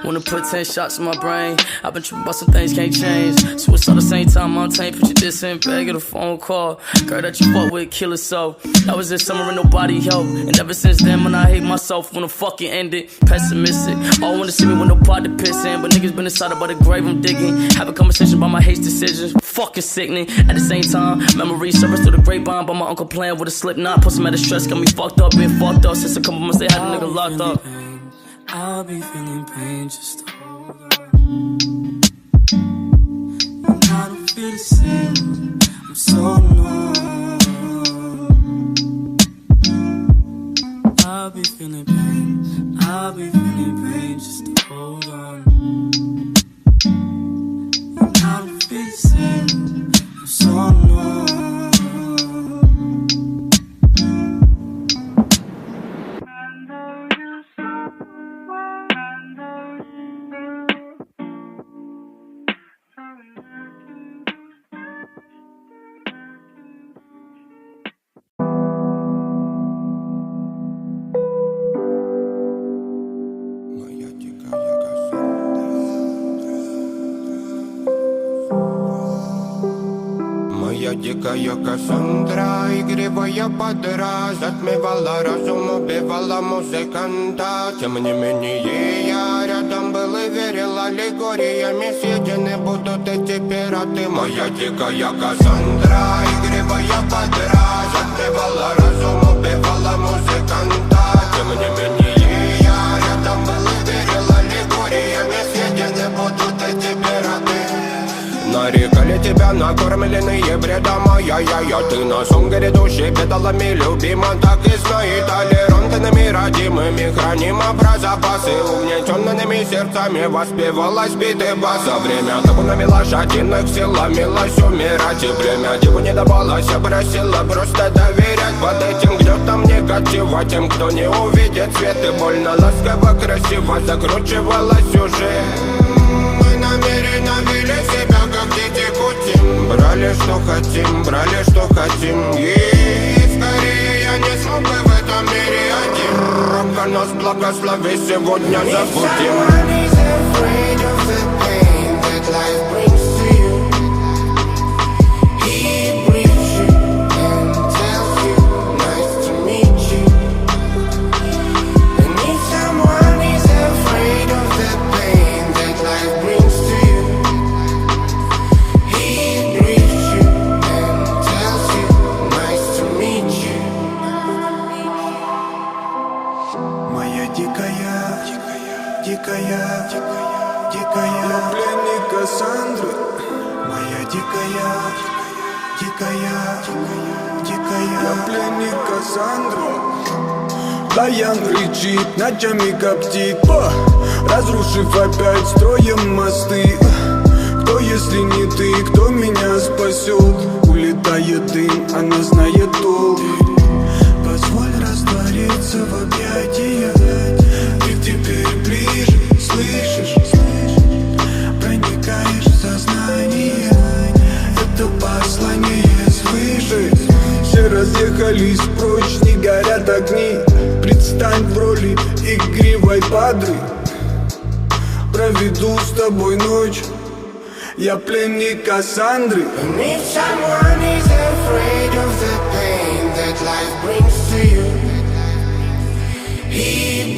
Wanna put 10 shots in my brain. I've been tripping about some things can't change. Switch all the same time, Montaigne. Put your diss in bag of a phone call. Girl that you fuck with, kill her so. That was this summer and nobody helped. And ever since then, when I hate myself, when the fucking ended. Pessimistic. All wanna see me with no pot to piss in. But niggas been inside about the grave I'm digging. Have a conversation about my hate decisions. Fucking sickening. At the same time, memories surface through the grapevine. By my uncle playing with a slip knot. Put some out of stress, got me fucked up, been fucked up. Since a couple months they had a nigga locked up. I'll be feeling pain, just hold on. And I don't feel the same, I'm so numb. I'll be feeling pain, I'll be feeling pain, just hold on. And I don't feel the same, I'm so numb. Дикая Кассандра, игривая подра, затмевала разум, убивала музыканта. Тем не менее я рядом был и верил аллегориями. Съедены будут эти пираты. Моя дикая Кассандра, игривая подра, затмевала разум, убивала музыканта. Тем не менее я рядом был и верил аллегориями. Съедены будут эти пираты. Нарекали тебя накормленные бредом, ай-яй-яй. Ты на сон грядущий педалами любима. Так и знай, толерантными родимыми хранима про запасы. Угнетенными сердцами воспевалась биты баса. Время табунами лошадиных сил ломилась умирать. И время диву не давалось, просила просто доверять. Под этим гнетом негатива тем, кто не увидит свет. И больно ласково, красиво закручивала сюжет. Мы намеренно вели себя как дети кутим. Брали что хотим, брали что хотим. И скорее я не смог бы в этом мире один. Рамка нас благослови, сегодня забудем. Даян кричит, ночами коптит, разрушив опять строем мосты. Кто, если не ты, кто меня спасет? Улетает дым, она знает толк. Позволь раствориться в объятиях. Ты теперь ближе, слышишь? Проникаешь в сознание. Это послание свыше. Все разъехались прочь, не горят огни. Предстань в роли игривой падры. Проведу с тобой ночь. Я пленник Кассандры. And if someone is afraid of the pain that life brings to you, he